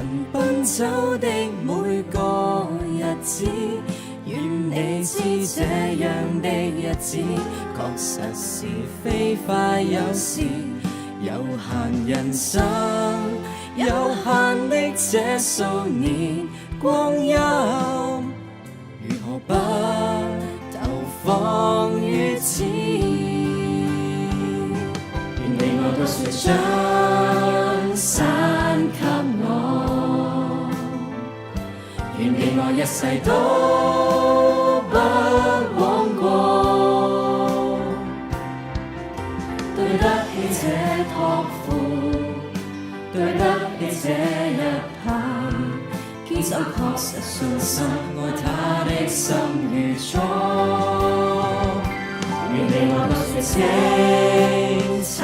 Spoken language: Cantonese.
人奔走的每個日子，願你知這樣的日子確實是飛快，有時有限人生，有限的這數年光陰，如何不投放於此？願你愛到誰將山給我，願你愛一世都不枉過，對得起這託付，對得起這一刻，堅守確實信心愛他的心如初。願你愛到誰稱讚